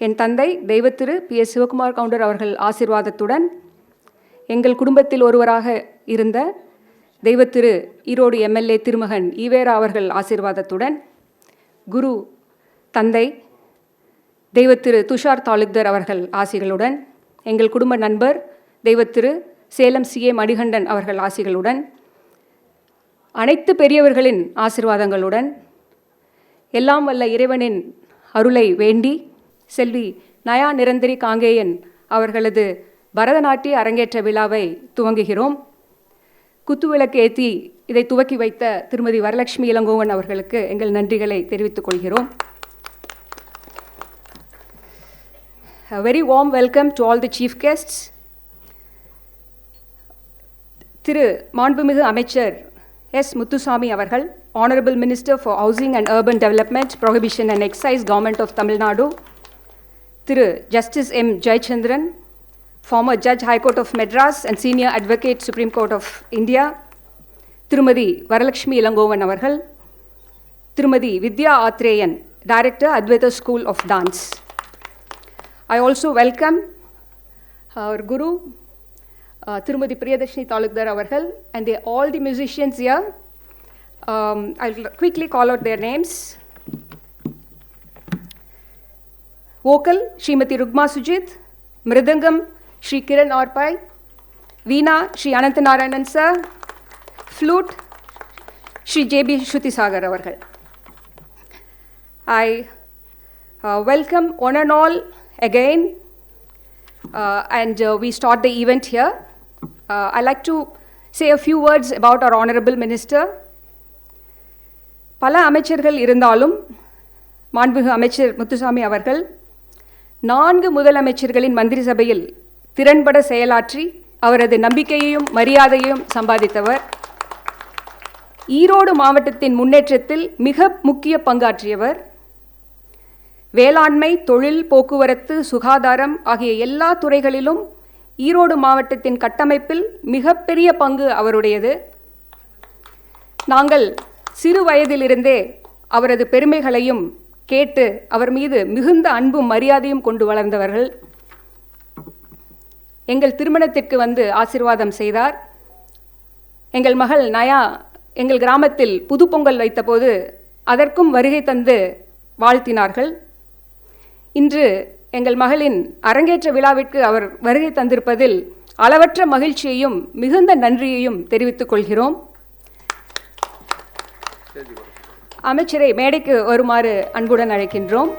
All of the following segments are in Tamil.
என் தந்தை தெய்வத்திரு PS சிவகுமார் கவுண்டர் அவர்கள் ஆசீர்வாதத்துடன், எங்கள் குடும்பத்தில் ஒருவராக இருந்த தெய்வத்திரு ஈரோடு MLA திருமகன் ஈவேரா அவர்கள் ஆசீர்வாதத்துடன், குரு தந்தை தெய்வத்திரு துஷார் தாலுக்தர் அவர்கள் ஆசிகளுடன், எங்கள் குடும்ப நண்பர் தெய்வத்திரு சேலம் CA மணிகண்டன் அவர்கள் ஆசிகளுடன், அனைத்து பெரியவர்களின் ஆசீர்வாதங்களுடன், எல்லாம் வல்ல இறைவனின் அருளை வேண்டி செல்வி நயா நிரந்தரி காங்கேயன் அவர்களது பரதநாட்டிய அரங்கேற்ற விழாவை துவங்குகிறோம். குத்துவிளக்கு ஏற்றி இதை துவக்கி வைத்த திருமதி வரலட்சுமி இளங்கோவன் அவர்களுக்கு எங்கள் நன்றிகளை தெரிவித்துக் கொள்கிறோம். A very warm welcome to all the chief guests. திரு மாண்புமிகு அமைச்சர் S. முத்துசாமி அவர்கள், Honorable Minister for Housing and Urban Development, Prohibition and Excise, Government of Tamil Nadu, Thiru Justice M. Jayachandran, former Judge High Court of Madras and Senior Advocate Supreme Court of India, திருமதி வரலட்சுமி இளங்கோவன் அவர்கள், திருமதி வித்யா Athreyan, Director, Advaita School of Dance. I also welcome our Guru, திருமதி பிரியதர்ஷினி தாலுக்தர் அவர்கள், and all the musicians here. I'll quickly call out their names. Vocal, Srimati Rugma Sujit. Mridangam, Shri Kiran Orpai. Veena, Shri Ananthanarayanan sir. Flute, Shri JB Shruti Sagar avargal. I welcome one and all again, and we start the event here. I'd like to say a few words about our Honorable Minister. பல அமைச்சர்கள் இருந்தாலும் மாண்புமிகு அமைச்சர் முத்துசாமி அவர்கள் 4 முதலமைச்சர்களின் மந்திரி சபையில் திறன்பட செயலாற்றி அவரது நம்பிக்கையையும் மரியாதையையும் சம்பாதித்தவர். ஈரோடு மாவட்டத்தின் முன்னேற்றத்தில் மிக முக்கிய பங்காற்றியவர். வேளாண்மை, தொழில், போக்குவரத்து, சுகாதாரம் ஆகிய எல்லா துறைகளிலும் ஈரோடு மாவட்டத்தின் கட்டமைப்பில் மிகப்பெரிய பங்கு அவருடையது. நாங்கள் சிறு வயதிலிருந்தே அவரது பெருமைகளையும் கேட்டு அவர் மீது மிகுந்த அன்பும் மரியாதையும் கொண்டு வளர்ந்தவர்கள். எங்கள் திருமணத்திற்கு வந்து ஆசீர்வாதம் செய்தார். எங்கள் மகள் நயா எங்கள் கிராமத்தில் புது பொங்கல் வைத்தபோது அதற்கும் வருகை தந்து வாழ்த்தினார்கள். இன்று எங்கள் மகளின் அரங்கேற்ற விழாவிற்கு அவர் வருகை தந்திருப்பதில் அளவற்ற மகிழ்ச்சியையும் மிகுந்த நன்றியையும் தெரிவித்துக் கொள்கிறோம். அமைச்சரை மேடைக்கு வருமாறு அன்புடன் அழைக்கின்றோம்.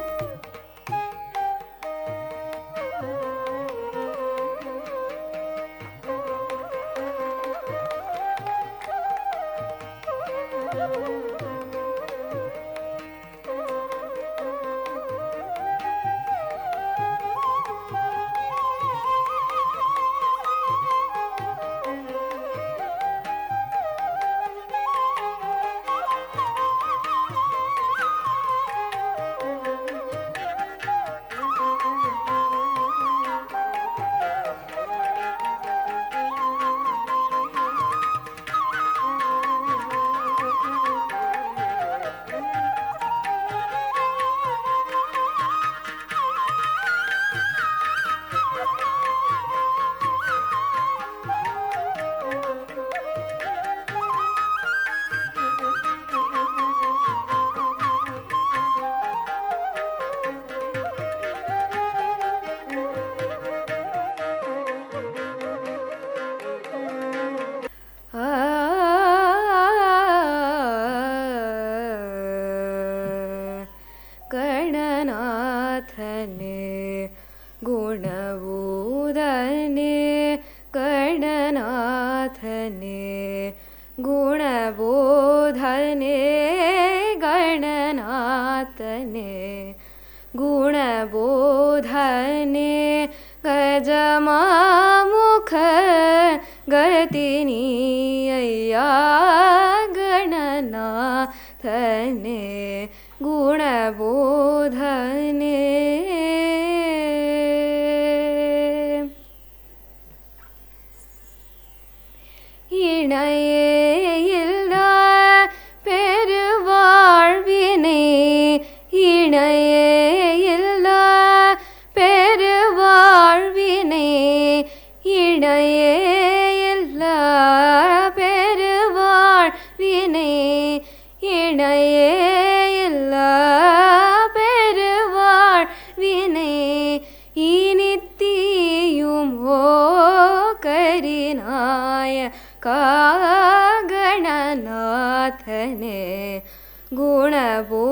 गुणबोधने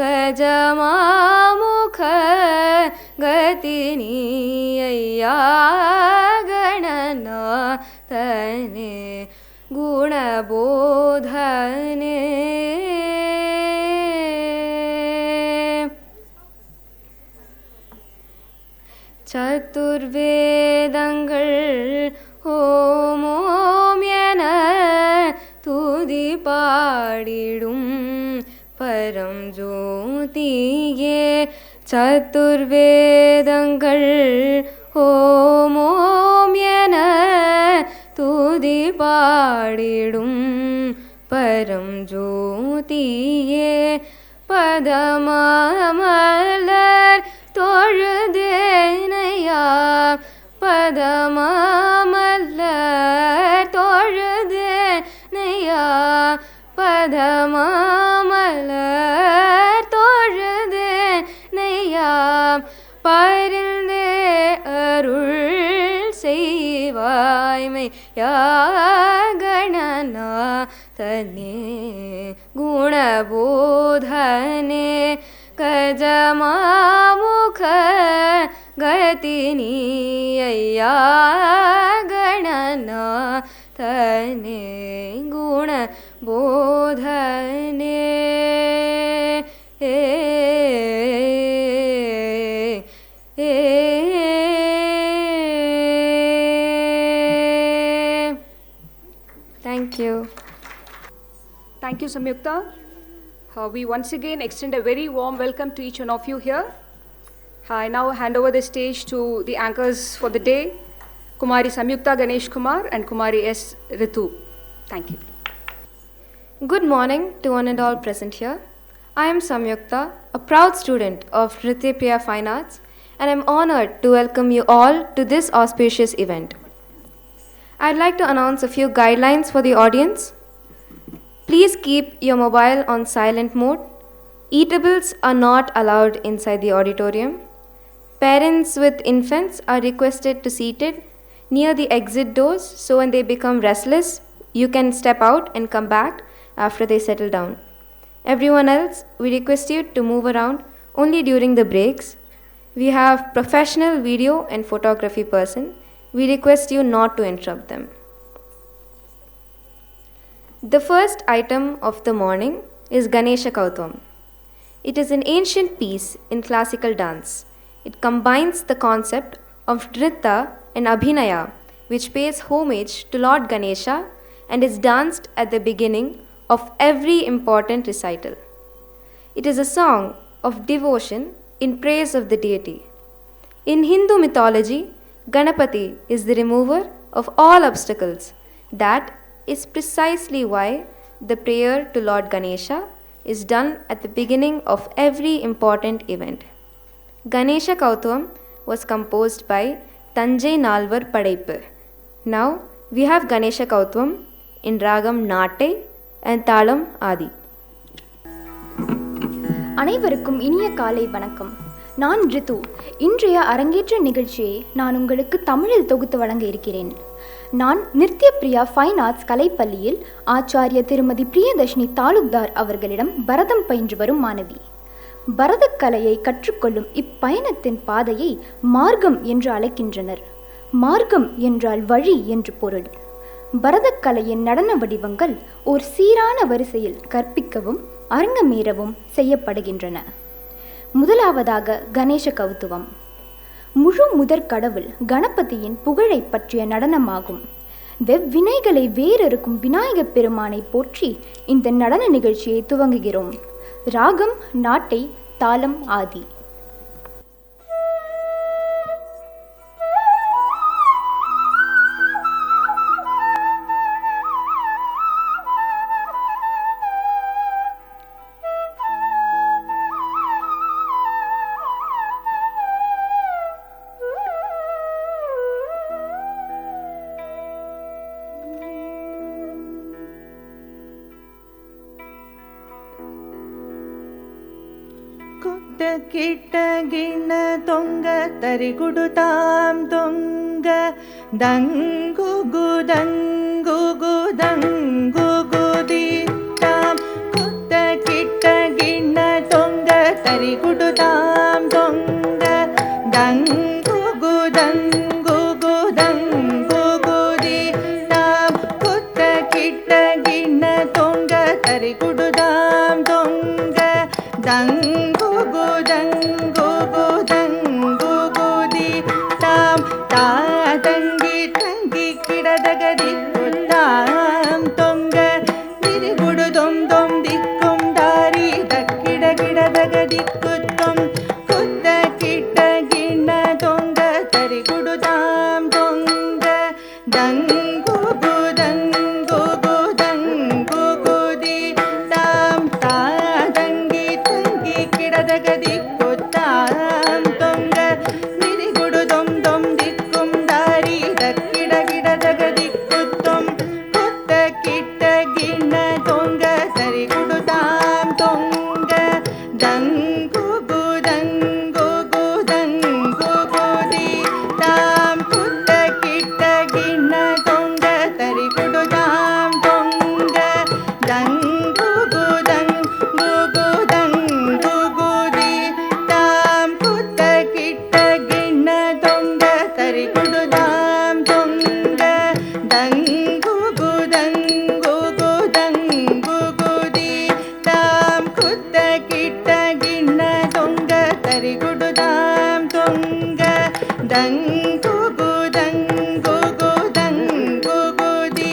गजमामुख गतिनीयया गणनाथने गुणबोधने சதுர்வேதங்கள் ஓமோம் என துதி பாடிடும் பரம் ஜோதியே சதுர்வேதங்கள் ஓமோம் என துதி பாடிடும் பரம் ஜோதியே பதமாமலர் தொழுதேனையா பதமாமலர் தொழுதேனையா பதமாமலர் தொழுதேனையா பரிந்தே அருள் செய்வாய்மை யாகணநாதனே குணபோதனே கஜமாமுக கதினியா கணநாதனே குணபோதனே Thank you. Thank you, Samyukta. We once again extend a very warm welcome to each one of you here. I now hand over the stage to the anchors for the day, Kumari Samyukta Ganesh Kumar and Kumari S. Ritu. Thank you. Good morning to one and all present here. I am Samyukta, a proud student of Nritya Priya Fine Arts, and I am honored to welcome you all to this auspicious event. I'd like to announce a few guidelines for the audience. Please keep your mobile on silent mode. Eatables are not allowed inside the auditorium. Parents with infants are requested to seated near the exit doors, so when they become restless, you can step out and come back after they settle down. Everyone else, we request you to move around only during the breaks. We have professional video and photography person. We request you not to interrupt them. The first item of the morning is Ganesha Kautvam. It is an ancient piece in classical dance. It combines the concept of Nritta and Abhinaya, which pays homage to Lord Ganesha and is danced at the beginning of every important recital. It is a song of devotion in praise of the deity. In Hindu mythology, Ganapati is the remover of all obstacles. That is precisely why the prayer to Lord Ganesha is done at the beginning of every important event. Ganesha Kautvam was composed by Tanjai Nalvar Padaippu. Now we have Ganesha Kautvam in Ragam Natai and Talam Adi. அனைவருக்கும் இனிய காலை வணக்கம். நான் ரித்து. இன்றைய அரங்கேற்ற நிகழ்ச்சியை நான் உங்களுக்கு தமிழில் தொகுத்து வழங்க இருக்கிறேன். நான் நிருத்ய பிரியா ஃபைன் ஆர்ட்ஸ் கலைப்பள்ளியில் ஆச்சாரிய திருமதி பிரியதர்ஷினி தாலுக்தார் அவர்களிடம் பரதம் பயின்று வரும் மாணவி. பரதக்கலையை கற்றுக்கொள்ளும் இப்பயணத்தின் பாதையை மார்க்கம் என்று அழைக்கின்றனர். மார்க்கம் என்றால் வழி என்று பொருள். பரதக்கலையின் நடன வடிவங்கள் ஒரு சீரான வரிசையில் கற்பிக்கவும் அரங்கமேறவும் செய்யப்படுகின்றன. முதலாவதாக கணேச கௌத்துவம். முழு முதற் கடவுள் கணபதியின் புகழை பற்றிய நடனமாகும். வெவ்வினைகளை வேறறுக்கும் விநாயகப் பெருமானை போற்றி இந்த நடன நிகழ்ச்சியை துவங்குகிறோம். ராகம் நாட்டை, தாளம் ஆதி. ಕಿಟ್ಟ ಗಿಣ್ಣ ತೊಂಗ ತರಿಗುಡುತಾಂ ತೊಂಗ ದಂಗುಗು ದಂಗುಗು ದಂಗುಗು ದಿಟ್ಟಾಂ தரிகுடுதாம் தொங்க தங்குகுதங்குகுதங்குகுதி தாம் குத்த கிட்ட கிண்ண தொங்க தரிகுடுதாம் தொங்க தங்குகுதங்குகுதங்குகுதி தாம் தாதங்கி தங்கி கிடதகதி குத்தாம் தொங்க திரிகுடு தொம் தொம் திக்கும் தாரி தக்கிட கிடதகதி குத்தம் குத்த கிட்ட கிண்ண தொங்க தரிகுடுதாம் தொங்க தங்குகுதங்குகுதங்குகுதி தாம் தாதங்கி தங்கி கிடதகதி குத்தாம் தொங்க திரிகுடு தொம் தொம் திக்கும் தாரி தக்கிட கிடதகதி குத்தம் குத்த கிட்ட கிண்ண தொங்க தரிகுடுதாம் தொங்க தங்குகுதங்குகுதங்குகுதி தாம் குத்த கிட்ட கிண்ண தொங்க தரிகுடுதாம் தொங்க தங்குகுதங்குகுதங்குகுதி தாம் குத்த கிட்ட கிண்ண தொங்க தரிகுடுதாம் தொங்க தங்குகுதங்குகுதங்குகுதி தாம் குத்த கிட்ட கிண்ண தொங்க தரிகுடுதாம் தொங்க தங்குகுதங்குகுதங்குகுதி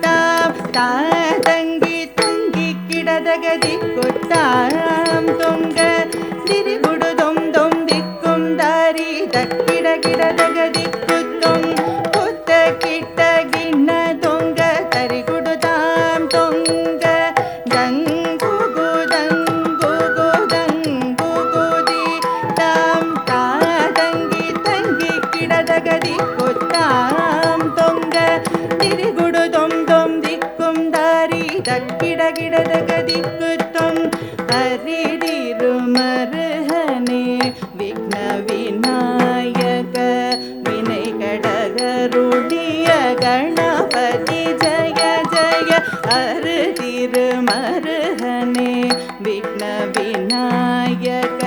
தாம் தாதங்கி தங்கி கிடதகதி குத்தாம் தொங்க திரிகுடு தொம் தொம் திக்கும் தாரி தக்கிட கிடதகதி குத்தம் குத்த கிட்ட கிண்ண தொங்க தரிகுடுதாம் தொங்க தங்குகுதங்குகுதங்குகுதி தாம் தாதங்கி தங்கி கிடதகதி குத்தாம் தொங்க திரிகுடு தொம் தொம் திக்கும் தாரி தக்கிட கிடதகதி குத்தம் ஹரிதிருமருகனே விக்ன விநாயக வினை கடகருடைய கணபதி ஜய ஜய ஹரிதிருமருகனே விக்ன விநாயக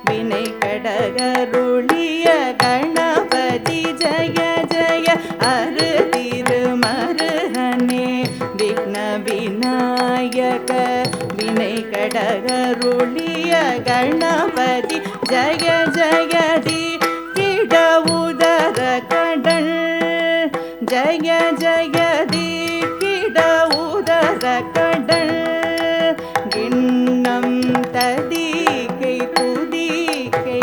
வினை கடகருடைய கணபதி ஜய ஜய ஹரிதிருமருகனே விக்ன விநாயக வினை கடகருளிய கணபதி ஜய ஜயதி கிட உதர கடல் ஜய ஜயதி கிட உதர கடல் கிண்ணம் ததிகை துதிகை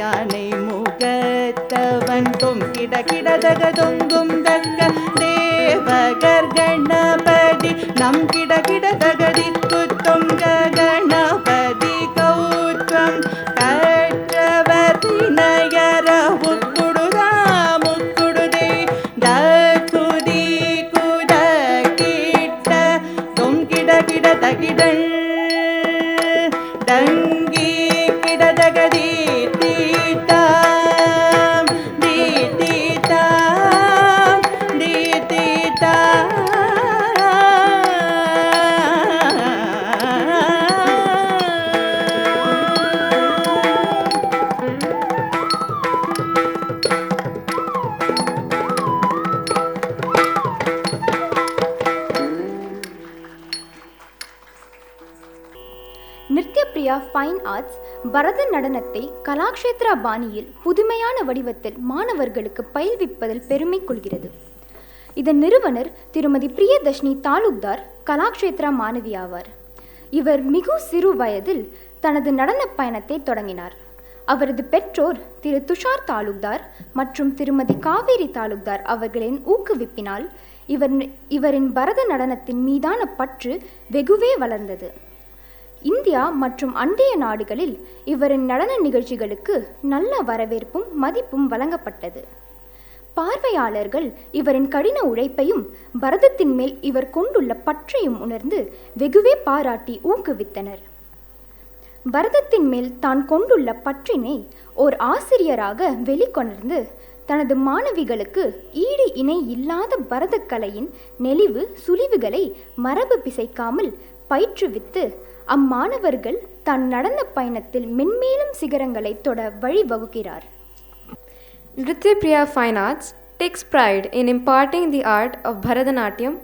யானை முகத்தவன் தொம் கிட கிடதக தொங்கும் தக்க தேவகர் கணபதி நம் கிட கிடதகதி குத்தொங்க கணபதி கௌத்வம் கற்றவர் வினயர முக்குடுதா முக்குடுதே துதி குட கிட்ட தொம் கிட கிட தகிடல் டங்கி கிடதகதி தீட்டாம் தீட்டாம் தீட்டாம் நித்யபிரியா ஃபைன் ஆர்ட்ஸ் பரத நடனத்தை கலாக்ஷேத்ரா பாணியில் புதுமையான வடிவத்தில் மாணவர்களுக்கு பயில்விப்பதில் பெருமை கொள்கிறது. இதன் நிறுவனர் திருமதி பிரியதர்ஷினி தாலுக்தார் கலாக்ஷேத்ரா மாணவி ஆவார். இவர் மிகு சிறு வயதில் தனது நடன பயணத்தை தொடங்கினார். அவரது பெற்றோர் திரு துஷார் தாலுக்தார் மற்றும் திருமதி காவேரி தாலுக்தார் அவர்களின் ஊக்குவிப்பினால் இவரின் பரத நடனத்தின் மீதான பற்று வெகுவே வளர்ந்தது. இந்தியா மற்றும் அண்டைய நாடுகளில் இவரின் நடன நிகழ்ச்சிகளுக்கு நல்ல வரவேற்பும் மதிப்பும் வழங்கப்பட்டது. பார்வையாளர்கள் இவரின் கடின உழைப்பையும் பரதத்தின் மேல் இவர் கொண்டுள்ள பற்றையும் உணர்ந்து வெகுவே பாராட்டி ஊக்குவித்தனர். பரதத்தின் மேல் தான் கொண்டுள்ள பற்றினை ஓர் ஆசிரியராக வெளிக்கொணர்ந்து தனது மாணவிகளுக்கு ஈடு இணை இல்லாத பரதக்கலையின் நெளிவு சுழிவுகளை மரபு பிசைக்காமல் பயிற்றுவித்து அம்மாணவர்கள் தன் நடன பயணத்தில் மென்மேலும் சிகரங்களை தொட வழிவகுக்கிறார். Nritya Priya Fine Arts takes pride in imparting the art of Bharatanatyam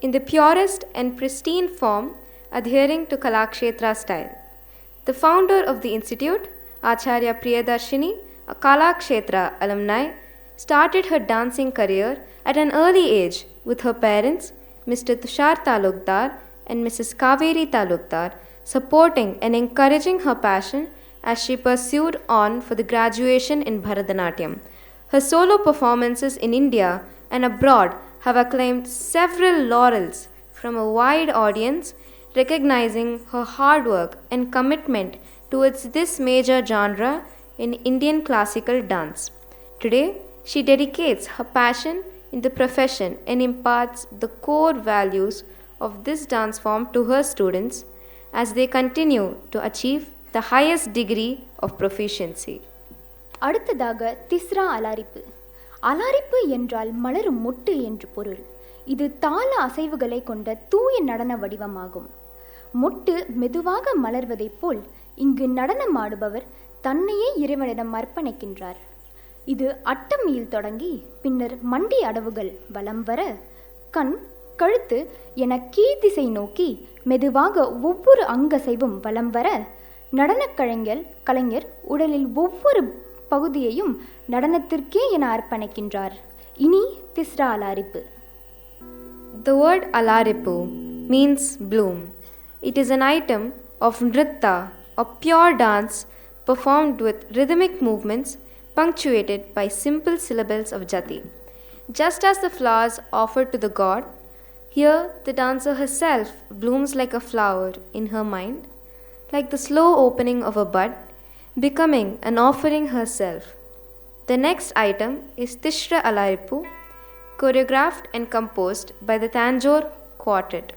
in the purest and pristine form, adhering to Kalakshetra style. The founder of the institute, Acharya Priyadarshini, a Kalakshetra alumni, started her dancing career at an early age with her parents, Mr. Tushar Talukdar and Mrs. Kaveri Talukdar, supporting and encouraging her passion as she pursued on for the graduation in Bharatanatyam. Her solo performances in India and abroad have acclaimed several laurels from a wide audience, recognizing her hard work and commitment towards this major genre in Indian classical dance. Today, she dedicates her passion in the profession and imparts the core values of this dance form to her students as they continue to achieve the highest degree of proficiency. அடுத்ததாக திஸ்ரா அலாரிப்பு. அலாரிப்பு என்றால் மலரும் மொட்டு என்று பொருள். இது தாள அசைவுகளை கொண்ட தூய நடன வடிவமாகும். மொட்டு மெதுவாக மலர்வதைப் போல் இங்கு நடனமாடுபவர் தன்னையே இறைவனிடம் அர்ப்பணிக்கின்றார். இது அட்டமியில் தொடங்கி பின்னர் மண்டி அடவுகள் வலம் வர கண், கழுத்து என கீழ்திசை நோக்கி மெதுவாக ஒவ்வொரு அங்கசைவும் வலம் வர கலைஞர் உடலில் ஒவ்வொரு பகுதியையும் நடனத்திற்கே என அர்ப்பணிக்கின்றார். இனி Tisra alarippu. The word alaripu means bloom. It is an item of nritta, a pure dance performed with rhythmic movements punctuated by simple syllables of jati. Just as the flowers offered to the god, here the dancer herself blooms like a flower in her mind, like the slow opening of a bud, becoming an offering herself. The next item is Tishra Alaripu, choreographed and composed by the Tanjore Quartet.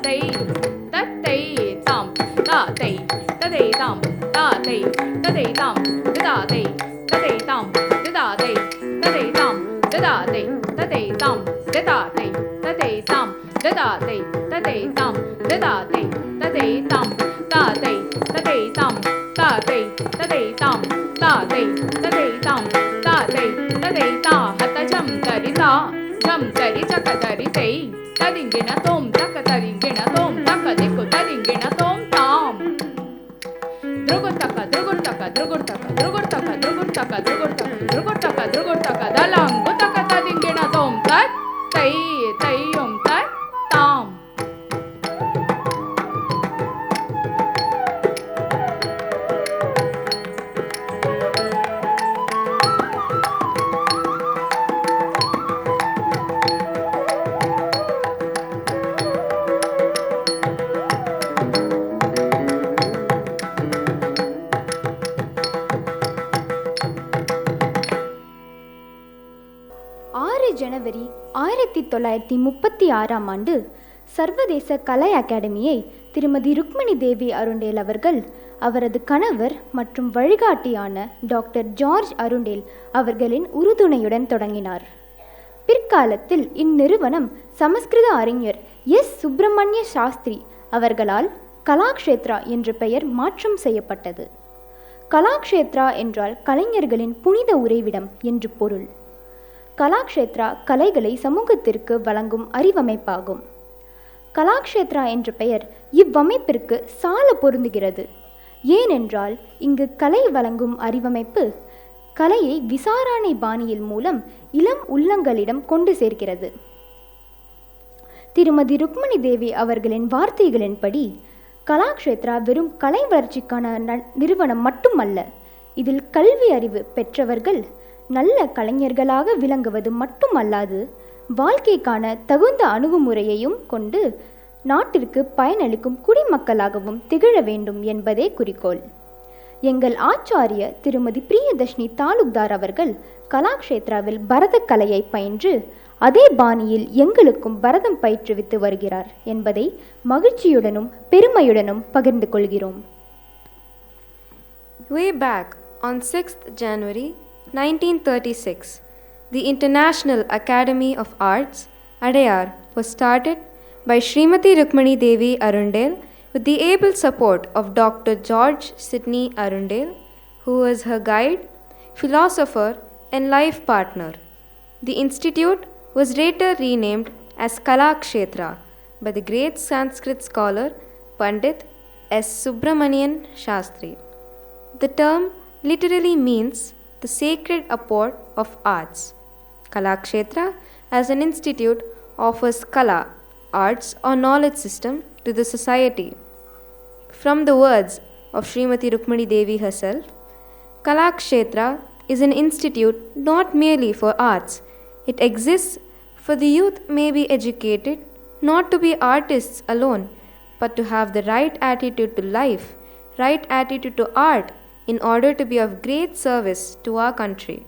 தை தத்தை தாம் தாத்தை ததை தாம் தாத்தை ததை தாம் தாதை ததை தாம் தாதை ததை தாம் தாதை ததை தாம் தாதை ததை தாம் தாதை ததை தாம் தாதை ததை தாம் தாதை ததை தாம் தாதை ததை தாம் தாதை ததை தாம் தாதை ததை தா ஹத ஜம் தரிதா ஜம் தரி சக தரிதை தரிங்கின தோம் தக்க தரிங்கின தோம் தக்க தெக்கு தரிங்கின தோம் தாம் திருகுர்தக திருகுர்தக திருகுர்தக திருகுர்தக திருகுர்தக திருகுர்தக திருகுர்தக திருகுர்தக தலங்கு தக்க தரிங்கின தோம் தத் தை தையும் தத் தாம். ஜனவரி 1936ஆம் ஆண்டு சர்வதேச கலை அகாடமியை திருமதி ருக்மணி தேவி அருண்டேல் அவர்கள் அவரது கணவர் மற்றும் வழிகாட்டியான டாக்டர் ஜார்ஜ் அருண்டேல் அவர்களின் உறுதுணையுடன் தொடங்கினார். பிற்காலத்தில் இந்நிறுவனம் சமஸ்கிருத அறிஞர் எஸ். சுப்பிரமணிய சாஸ்திரி அவர்களால் கலாக்ஷேத்ரா என்ற பெயர் மாற்றம் செய்யப்பட்டது. கலாக்ஷேத்ரா என்றால் கலைஞர்களின் புனித உறைவிடம் என்று பொருள். கலாக்ஷேத்ரா கலைகளை சமூகத்திற்கு வழங்கும் அறிவமைப்பாகும். கலாக்ஷேத்ரா என்ற பெயர் இவ்வமைப்பிற்கு சால பொருந்துகிறது. ஏனென்றால் இங்கு கலை வழங்கும் அறிவமைப்பு கலையை விசாரணை பாணியில் மூலம் இளம் உள்ளங்களிடம் கொண்டு சேர்க்கிறது. திருமதி ருக்மணி தேவி அவர்களின் வார்த்தைகளின்படி கலாக்ஷேத்ரா வெறும் கலை வளர்ச்சிக்கான நிறுவனம் மட்டுமல்ல, இதில் கல்வி அறிவு பெற்றவர்கள் நல்ல கலைஞர்களாக விளங்குவது மட்டுமல்லாது வாழ்க்கைக்கான தகுந்த அணுகுமுறையையும் கொண்டு நாட்டிற்கு பயனளிக்கும் குடிமக்களாகவும் திகழ வேண்டும் என்பதே குறிக்கோள். எங்கள் ஆச்சாரிய திருமதி பிரியதர்ஷினி தாலுக்தார் அவர்கள் கலாக்ஷேத்ராவில் பரதக்கலையை பயின்று அதே பாணியில் எங்களுக்கும் பரதம் பயிற்றுவித்து வருகிறார் என்பதை மகிழ்ச்சியுடனும் பெருமையுடனும் பகிர்ந்து கொள்கிறோம். Way back on 6th January 1936, the International Academy of Arts, Adayar, was started by Srimati Rukmani Devi Arundel with the able support of Dr. George Sidney Arundel, who was her guide, philosopher and life partner. The institute was later renamed as Kalakshetra by the great Sanskrit scholar Pandit S. Subramanian Shastri. The term literally means the sacred apport of arts. Kalakshetra as an institute offers kala, arts or knowledge system to the society. From the words of Srimati Rukmani Devi herself, Kalakshetra is an institute not merely for arts. It exists for the youth may be educated not to be artists alone, but to have the right attitude to life, right attitude to art, in order to be of great service to our country.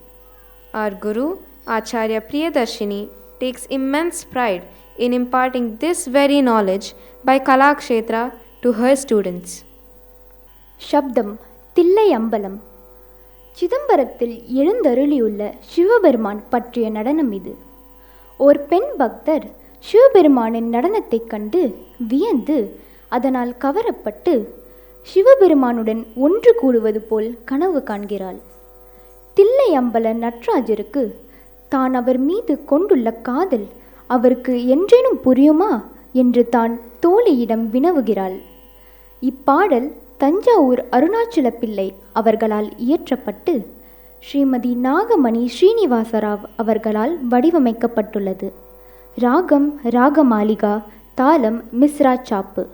Our Guru, Acharya Priyadarshini, takes immense pride in imparting this very knowledge by Kalakshetra to her students. சப்தம் தில்லை அம்பலம். சிதம்பரத்தில் எழுந்தருளியுள்ள சிவபெருமான் பற்றிய நடனம் இது. ஓர் பெண் பக்தர் சிவபெருமானின் நடனத்தைக் கண்டு வியந்து அதனால் கவரப்பட்டு சிவபெருமானுடன் ஒன்று கூடுவது போல் கனவு காண்கிறாள். தில்லை அம்பல நட்ராஜருக்கு தான் அவர் மீது கொண்டுள்ள காதல் அவருக்கு என்றேனும் புரியுமா என்று தான் தோழியிடம் வினவுகிறாள். இப்பாடல் தஞ்சாவூர் அருணாச்சல பிள்ளை அவர்களால் இயற்றப்பட்டு ஸ்ரீமதி நாகமணி ஸ்ரீனிவாசராவ் அவர்களால் வடிவமைக்கப்பட்டுள்ளது. ராகம் ராகமாலிகா, தாளம் மிஸ்ரா சாப்பு.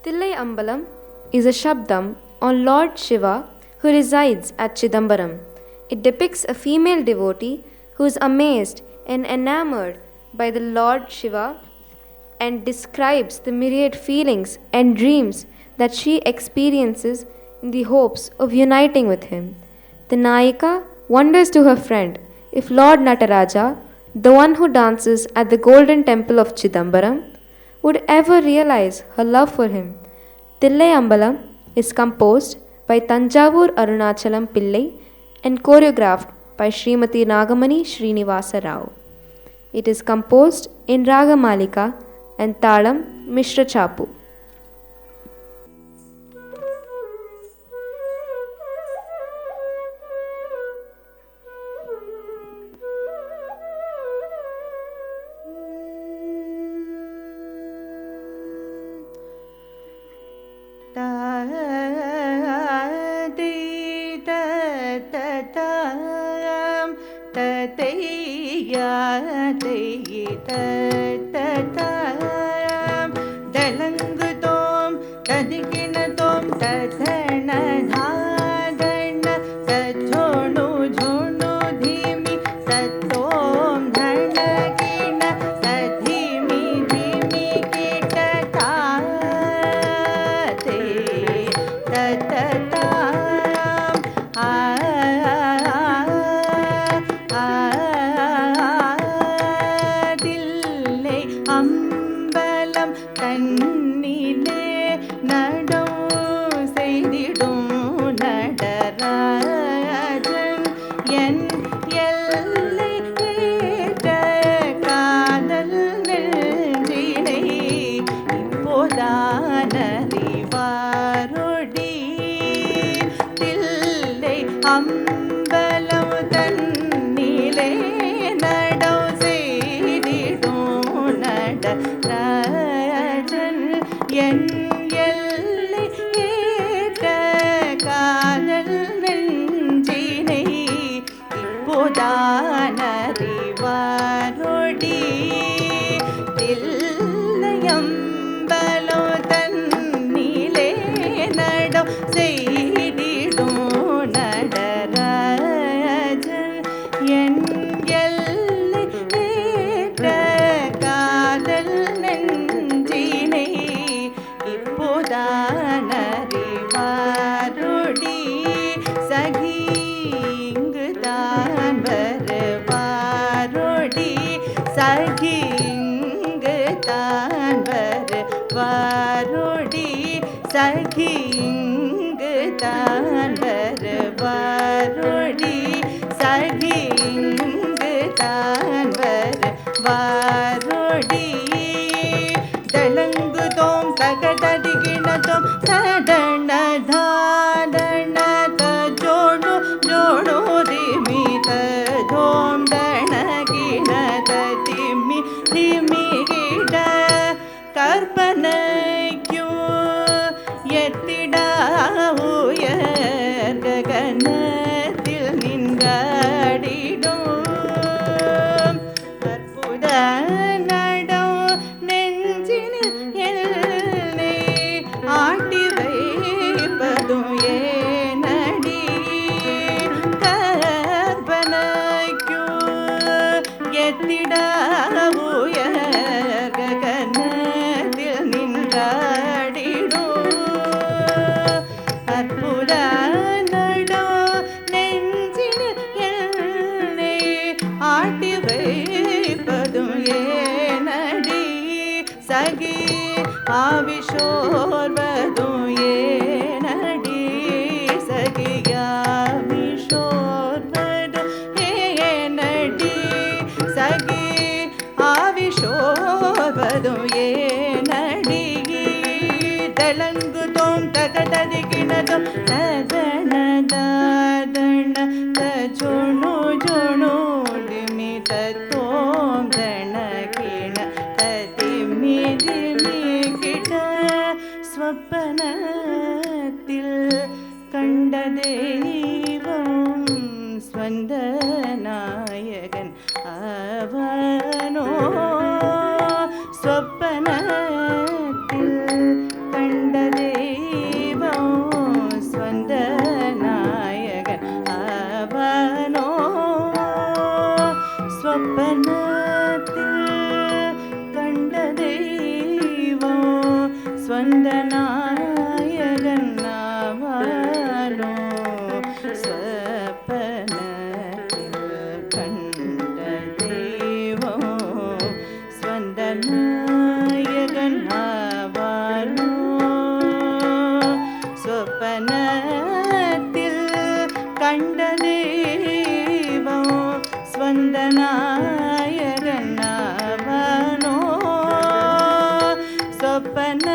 Thillai Ambalam is a Shabdam on Lord Shiva who resides at Chidambaram. It depicts a female devotee who is amazed and enamored by the Lord Shiva and describes the myriad feelings and dreams that she experiences in the hopes of uniting with him. The Nayika wonders to her friend if Lord Nataraja, the one who dances at the golden temple of Chidambaram, would ever realize her love for him. Thillai Ambalam is composed by Tanjavur Arunachalam Pillai and choreographed by Srimati Nagamani Srinivasa Rao. It is composed in Raga Malika and Talam Mishra Chapu.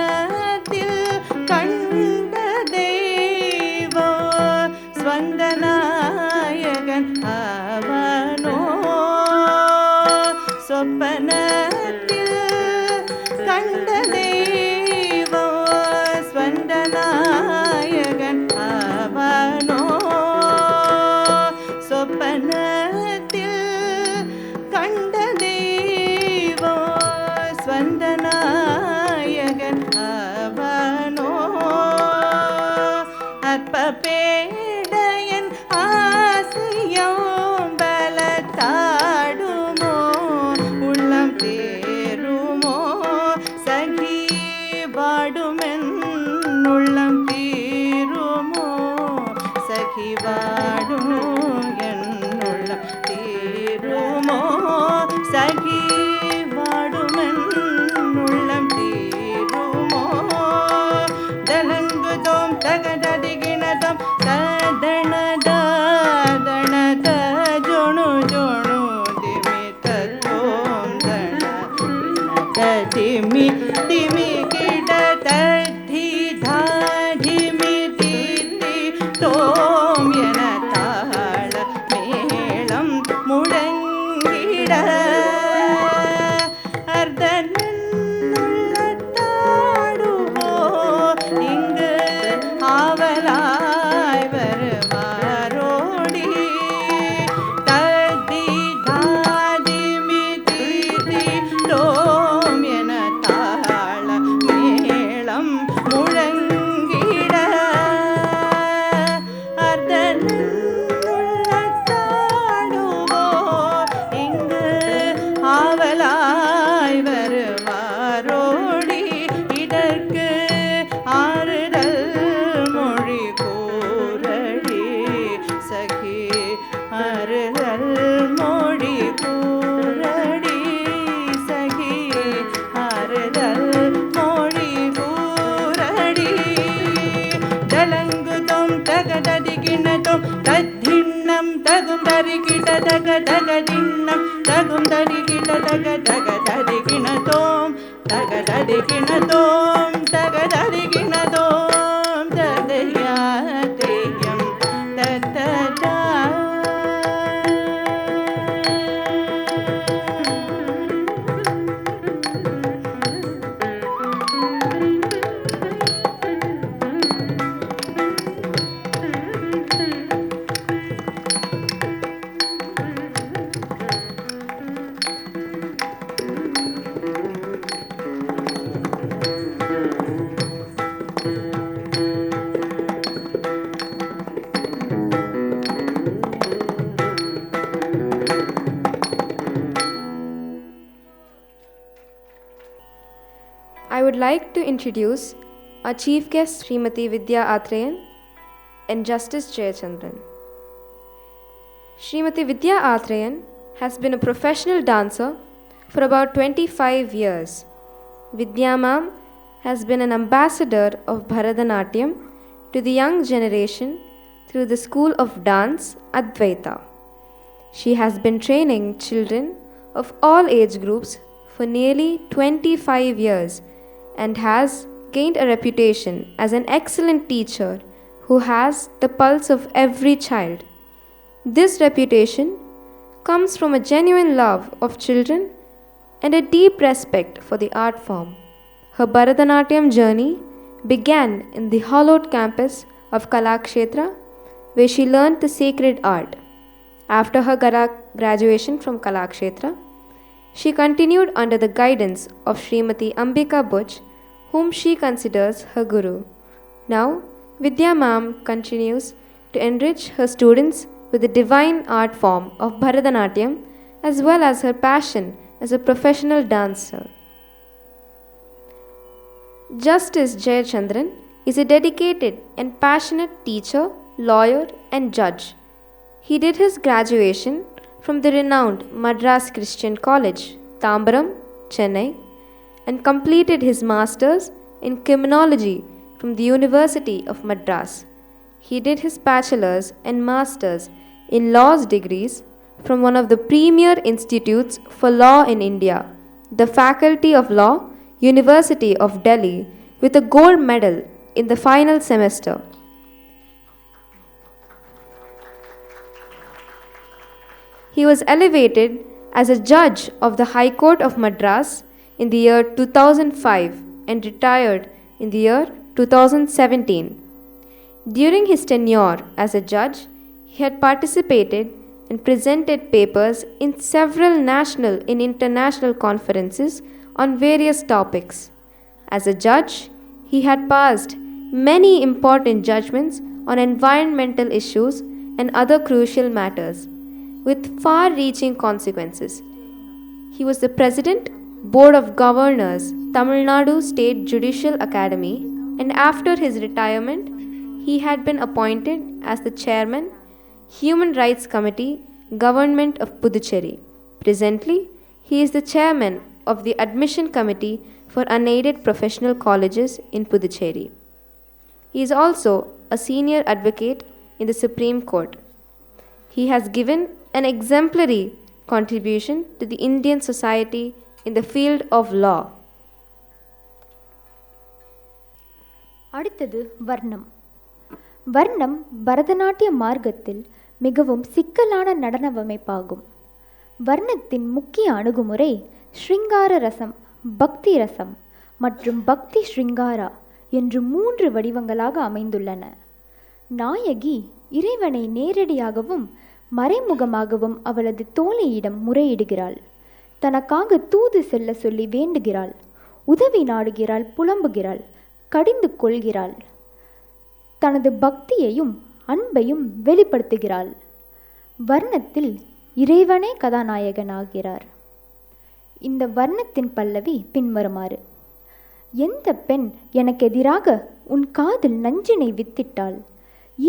சொப்பனத்தில் கண்ட தெய்வம் ஸ்வந்தநாயகன் அவனோ. சொப்பனத்தில் கண்ட தெய்வம் ஸ்வந்தநாயகன் அவனோ. சொப்பனத்தில் கண்ட தெய்வம் ஸ்வந்தநாயகன் அவனோ. அற்ப பேடையன் ஆசையும் பலத்தாடுமோ, உள்ளம் தேருமோ சகி வாடுமென் உள்ளம் தீருமோ, சகி வாடும் என் உள்ளம் தீருமோ, சகி வாடுமென் உள்ளம் தீருமோ. தலங்குதோம் தகடதிகிணதம் ததணததணத ஜொணு ஜொணு திமிதோம் தண திமி திமி கிட தத்தி தாதிமி தித்தி தோம் என தாள மேளம் முழங்கிட. அர்த்தனுள்ளத்தாடுவோ இங்கு ஆவலாய் வருவாரோடி. தத்தி தாதிமி தித்தி தோம் என தாள மேளம் முழங்கிட. அர்த்தனுள்ளத்தாடுவோ இங்கு ஆவலாய் வருவாரோடி. இதற்கு ஆறுதல் மொழி கூறடி சகி, ஆறுதல் மொழி கூறடி சகி, ஆறுதல் மொழி கூறடி. தலங்குதோம் தகததிகிணதோம் தத்திண்ணம் தகும் தரிகிட தக தகதிண்ணம் தகும் தரிகிட தக தகததிகிணதோம் தகததிகிணதோம் தகததிகிணதோம் ததையா தேயம் தத்ததா. I would like to introduce our chief guest Srimati Vidya Athreyan and Justice Jayachandran. Srimati Vidya Athreyan has been a professional dancer for about 25 years. Vidya ma'am has been an ambassador of Bharatanatyam to the young generation through the School of Dance Advaita. She has been training children of all age groups for nearly 25 years and has gained a reputation as an excellent teacher who has the pulse of every child. This reputation comes from a genuine love of children and a deep respect for the art form. Her Bharatanatyam journey began in the hallowed campus of Kalakshetra, where she learned the sacred art. After her graduation from Kalakshetra, she continued under the guidance of Srimati Ambika Butch, whom she considers her guru. Now, Vidya ma'am continues to enrich her students with the divine art form of Bharatanatyam as well as her passion as a professional dancer. Justice Jayachandran is a dedicated and passionate teacher, lawyer, and judge. He did his graduation from the renowned Madras Christian College, Tambaram, Chennai, and completed his master's in criminology from the University of Madras. He did his bachelor's and master's in laws degrees from one of the premier institutes for law in India, the Faculty of Law, University of Delhi, with a gold medal in the final semester. He was elevated as a judge of the High Court of Madras in the year 2005 and retired in the year 2017. During his tenure as a judge, he had participated and presented papers in several national and international conferences on various topics. As a judge, he had passed many important judgments on environmental issues and other crucial matters with far-reaching consequences. He was the President, Board of Governors, Tamil Nadu State Judicial Academy, and after his retirement, he had been appointed as the Chairman, Human Rights Committee, Government of Puducherry. Presently, he is the Chairman of the Admission Committee for Unaided Professional Colleges in Puducherry. He is also a senior advocate in the Supreme Court. He has given an exemplary contribution to the Indian society in the field of law. அடுத்தது வர்ணம். வர்ணம் பரதநாட்டிய மார்க்கத்தில் மிகவும் சிக்கலான நடன அமைப்பாகும். வர்ணத்தின் முக்கிய அணுகுமுறை ஸ்ருங்கார ரசம், பக்தி ரசம் மற்றும் பக்தி ஸ்ருங்காரா என்று 3 வடிவங்களாக அமைந்துள்ளன. நாயகி இறைவனை நேரடியாகவும் மறைமுகமாகவும் அவளது தோழியிடம் முறையிடுகிறாள். தனக்காக தூது செல்ல சொல்லி வேண்டுகிறாள். உதவி நாடுகிறாள், புலம்புகிறாள், கடிந்து கொள்கிறாள். தனது பக்தியையும் அன்பையும் வெளிப்படுத்துகிறாள். வர்ணத்தில் இறைவனே கதாநாயகனாகிறார். இந்த வர்ணத்தின் பல்லவி பின்வருமாறு: எந்த பெண் எனக்கு எதிராக உன் காதில் நஞ்சினை வித்திட்டாள்?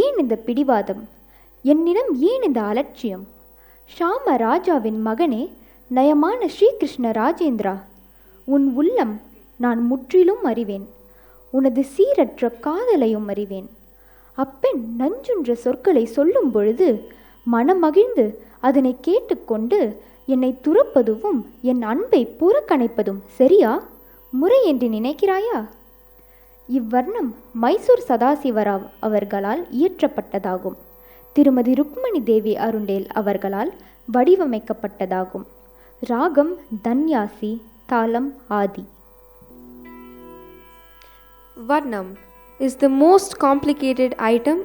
ஏன் இந்த பிடிவாதம்? என்னிடம் ஏன் இந்த அலட்சியம்? ஷாம ராஜாவின் மகனே, நயமான ஸ்ரீகிருஷ்ண ராஜேந்திரா, உன் உள்ளம் நான் முற்றிலும் அறிவேன். உனது சீரற்ற காதலையும் அறிவேன். அப்பெண் நஞ்சுன்ற சொற்களை சொல்லும் பொழுது மனமகிழ்ந்து அதனை கேட்டுக்கொண்டு என்னை துறப்பதுவும் என் அன்பை புறக்கணிப்பதும் சரியா, முறை என்று நினைக்கிறாயா? இவ்வர்ணம் மைசூர் சதாசிவராவ் அவர்களால் இயற்றப்பட்டதாகும். திருமதி ருக்மணி தேவி அருண்டேல் அவர்களால் வடிவமைக்கப்பட்டதாகும். ராகம் தன்யாசி, தாளம் ஆதி. Varnam is the most complicated item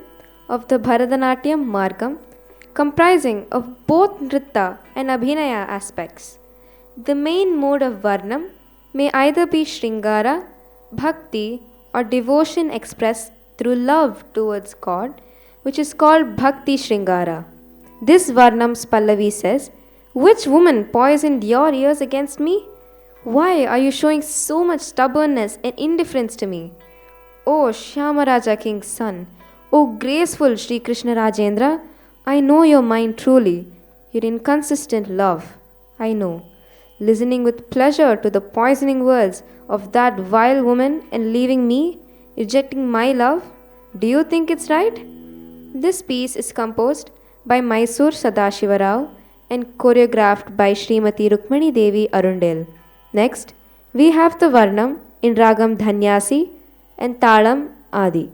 of the Bharatanatyam Margam, comprising of both Nritta and Abhinaya aspects. The main mode of Varnam may either be Shringara, Bhakti, or devotion expressed through love towards God, which is called Bhakti Shringara. This Varnam's Pallavi says, "Which woman poisoned your ears against me? Why are you showing so much stubbornness and indifference to me? O Shyamaraja King's son, O graceful Sri Krishna Rajendra, I know your mind truly, your inconsistent love, I know. Listening with pleasure to the poisoning words of that vile woman and leaving me, rejecting my love, do you think it's right?" This piece is composed by Mysore Sadashivarao and choreographed by Srimati Rukmani Devi Arundel. Next, we have the Varnam in Ragam Dhanyasi and Talam Adi.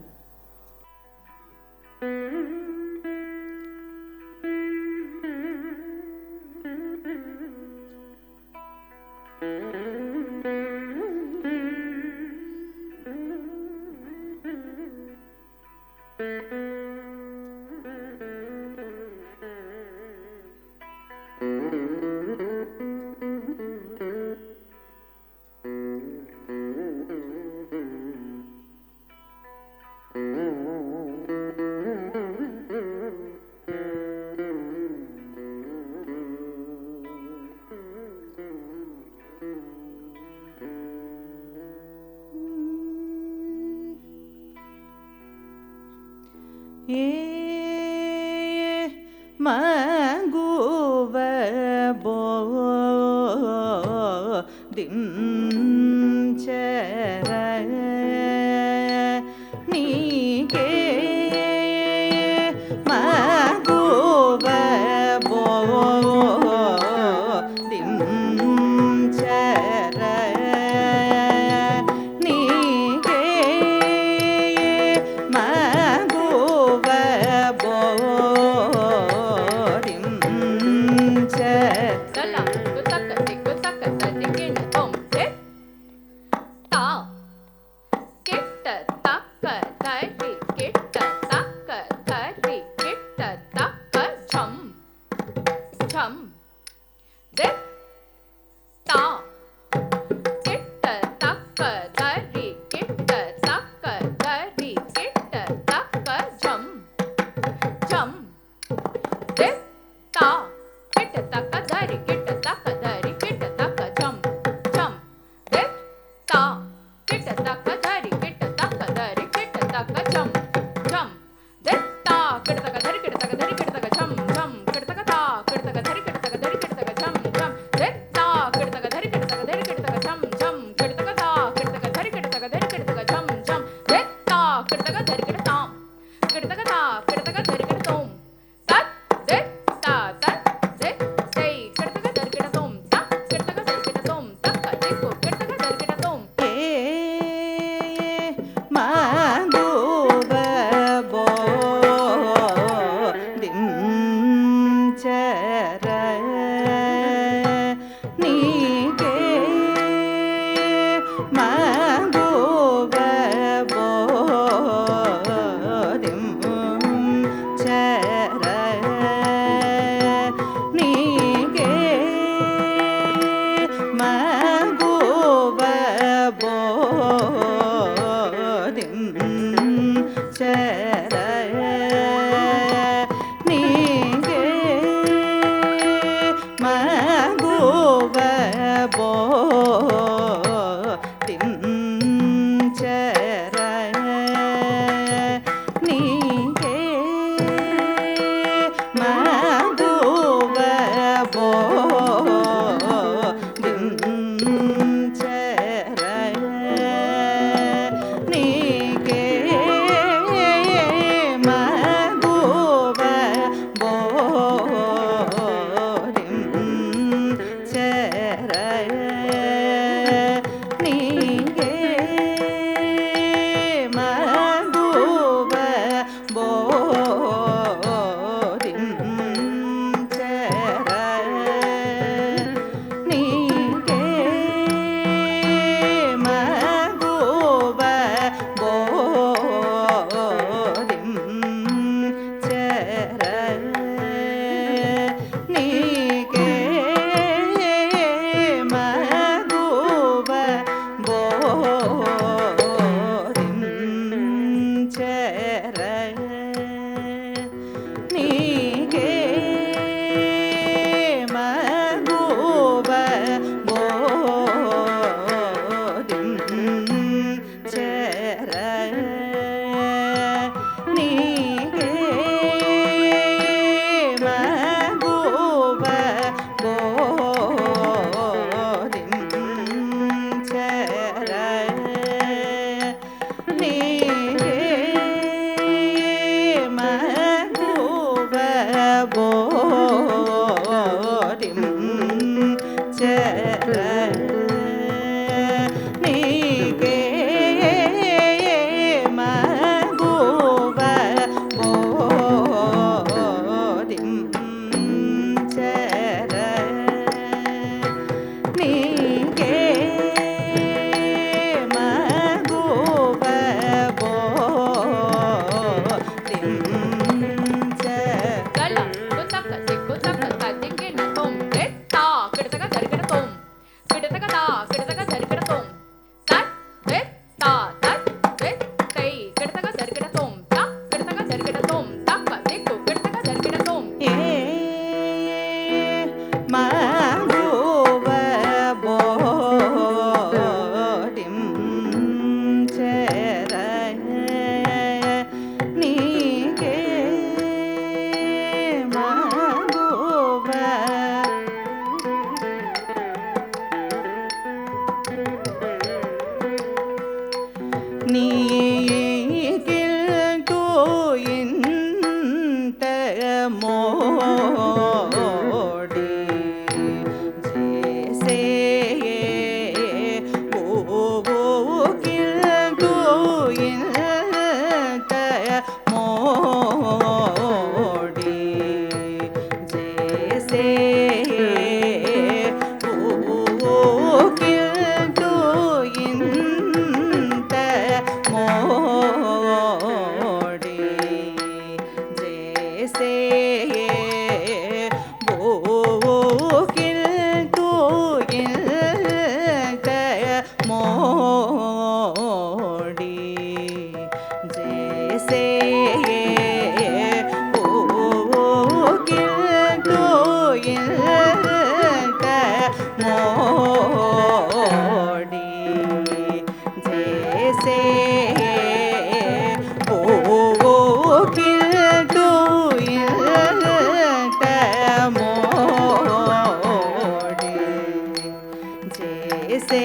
மங்குவ போதிஞ்சர நீகே மங்குவ போதிஞ்சர நீகே கிட்ட தக்க தரி கிட்ட தக்க தரி கிட்ட தக்க ஜம் ஜம் தே தா கிட்ட தக்க தரி கிட்ட தக்க தரி கிட்ட தக்க ஜம் ஜம் தே தா கிட்ட தக்க தரி கிட்ட தக்க தரி கிட்ட தக்க ஜம் ஜம் தே தா கிட்ட தக்க தரி கிட்ட தக்க தரி கிட்ட தக்க ஜம் ஜம் தே தா கிட்ட தக்க தரி கிட்ட தக்க தரி கிட்ட தக்க ஜம் ஜம் கிட்ட தக்க தா கிட்ட தக்க தரி கிட்ட தக்க தரி கிட்ட தக்க ஜம் ஜம் தே தா கிட்ட தக்க தரி கிட்ட தக்க தரி கிட்ட தக்க ஜம் ஜம் கிட்ட தக்க தா கிட்ட தக்க தரி கிட்ட தக்க தரி கிட்ட தக்க ஜம் ஜம் தே தா கிட்ட தக்க தரி கிட்ட தாம் கிட்ட தக்க தா கிட்ட தக்க தரி கிட்ட தோம் தத் தே தா தத் தே தே கிட்ட தக்க தரி கிட்ட தோம் தக் கிட்ட தக்க தரி கிட்ட தோம் தக்க தேக்கு கிட்ட தக்க தரி கிட்ட தோம் மகுவ போதிம் சர நீகே மகுவ போதிம் சர நீகே மகுவ போதிம் சர நீகே மகுவ போதிம் சர நீகே மகுவ போதிம் சர நீகே மகுவ போதிம் சர நீகே மகுவ போதிம் சர நீகே மகுவ போதிம் சர நீகே மகுவ போதிம் சர நீகே மகுவ போதிம் சர நீகே மகுவ போதிம் சர நீகே மகுவ போதிம் சர நீகே மகுவ போதிம் சர நீகே மகுவ போதிம் சர கல குத்தக்க திக்கு தக்க ததிங்க ந தோம் தே தா கிட்ட தக்க தரி கிட்ட தோம் கிட்ட தக்க தா கிட்ட தக்க தரி கிட்ட தோம் தத் தே தா தத் தே தை கிட்ட தக்க தரி கிட்ட தோம் தக் கிட்ட தக்க தரி கிட்ட தோம் தக்க தேக்கு கிட்ட தக்க தரி கிட்ட தோம் மகுவ போதிம் சர நீகே மகுவ நீகில் தூயின் மோடி ஜேசே ஓகில் தூயின் மோடி ஜேசே ஓகில் தூயின் மோ जैसे कोकिल कोयल मोड़ी जैसे कोकिल कोयल मोड़ी जैसे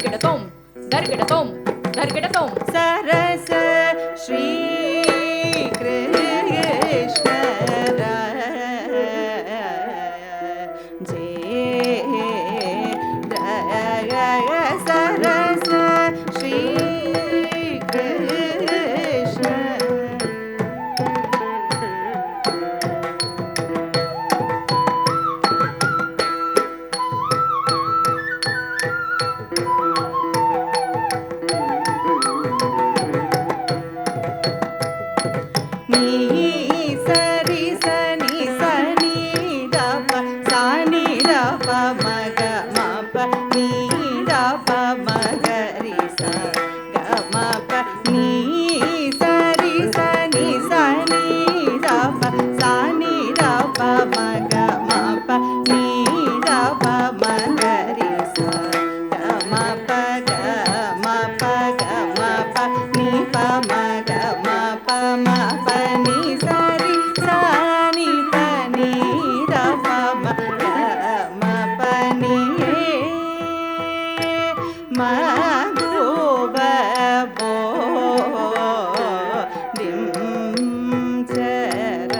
தர்கிடதோம் தர்கிடதோம் தர்கிடதோம் சரச ஸ்ரீ கிருஷ்ண சரச ஸ்ரீ கிருஷ்ண நீ சரி சனி சனி தப சனி தப மக மப நீ தப மகரி ச க மப நீ சரி சனி சனி தப சனி தப மக மப நீ தப மகரி ச க மப க மப க மப நீ ப மக மப மப நீ சரி சனி பனி தப மக மப நீ மகோப போ dim சர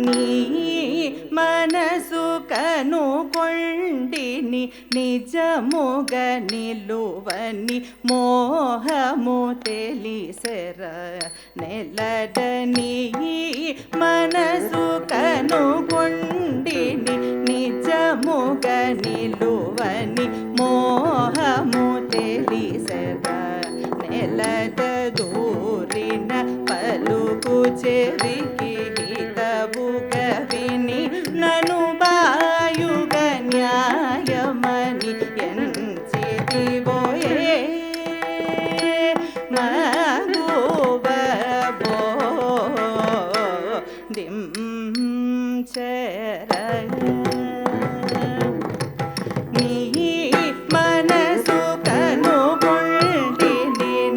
நீ మనసు కనుకొండిని నిజముగ నిలువని మోహము తెలిసెర నెలడని మనసు కనుకొండిని నిజముగ నిలువని మోహము తెలిసెర నెలద దూరిన పలుకు చెవికి హితబుగ విని నను బాయుగ న్యాయమని ఎంచితివోయే మగోబ బో దిం చర నీ మనసు కనుగొండిని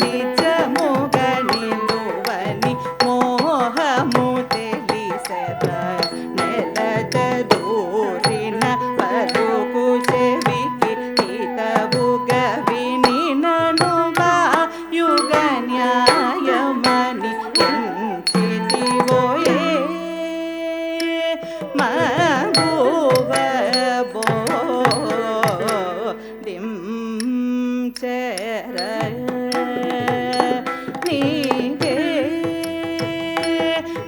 నిజముగ నిలువని మోహము తెలిసెర నెలద దూరిన పలుకు చెవికి హితబుగ విని నను బాయుగ న్యాయమని ఎంచితివోయే మగోబ బో దిం చర నీగే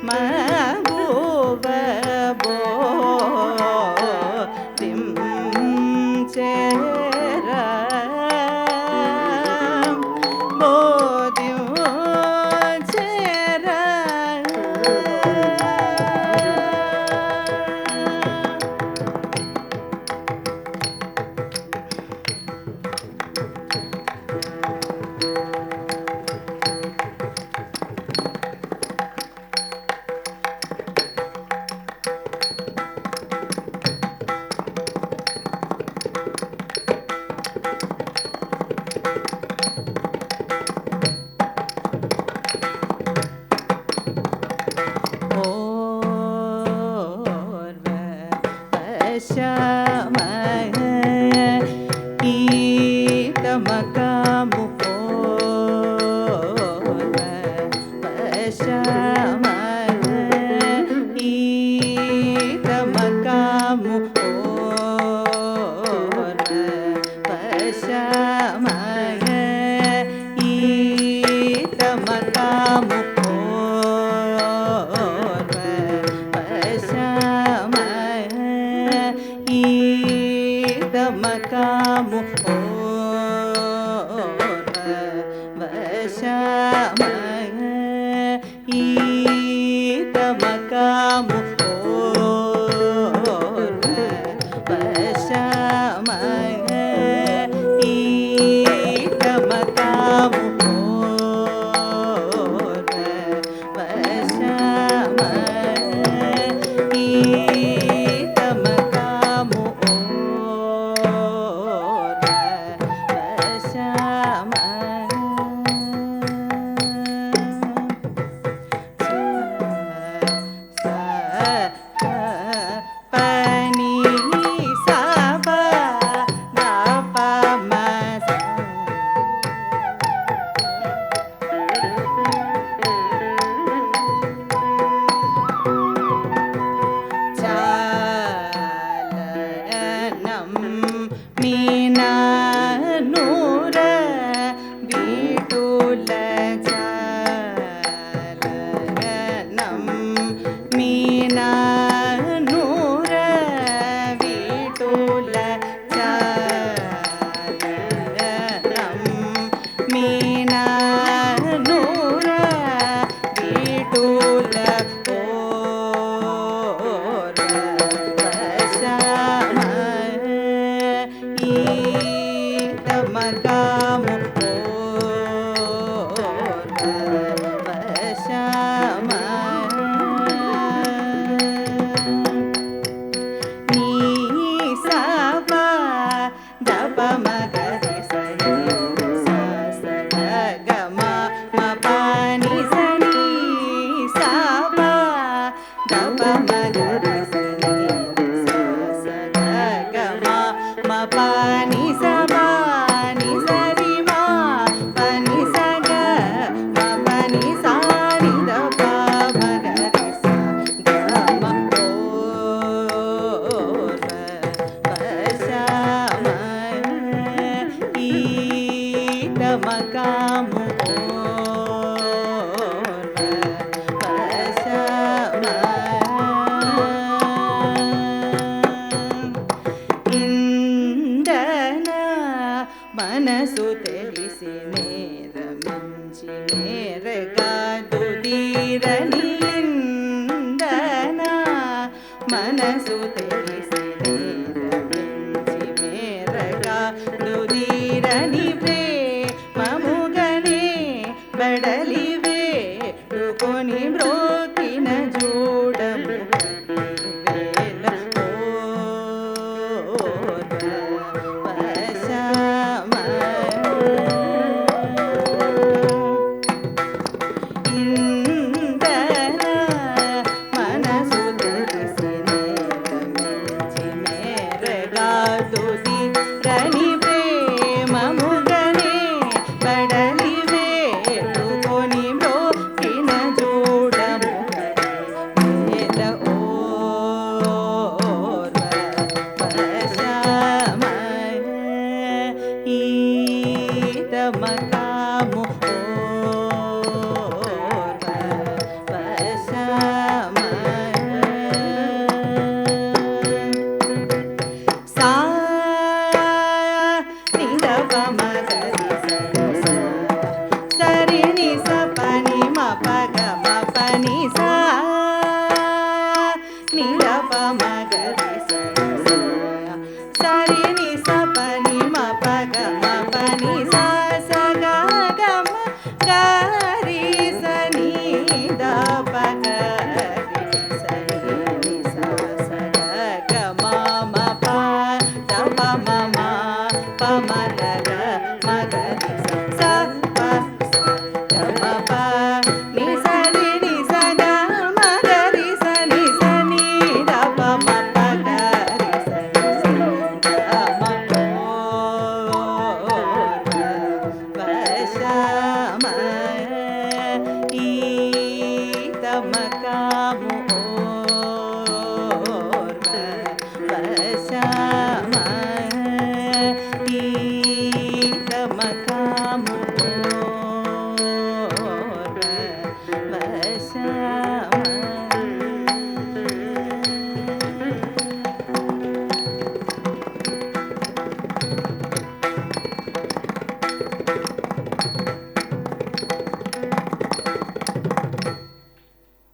మగోబ బో దిం చర బో దిం చర మనసు తెలిసి నేరమించి నేరగాదు తీరని ఇందనా మనసు తెలిసి నేరమించి నేరగాదు తీరని ప్రేమముగనే బడలివే రుకొని బ్రోకిన జూడము వేల Kamu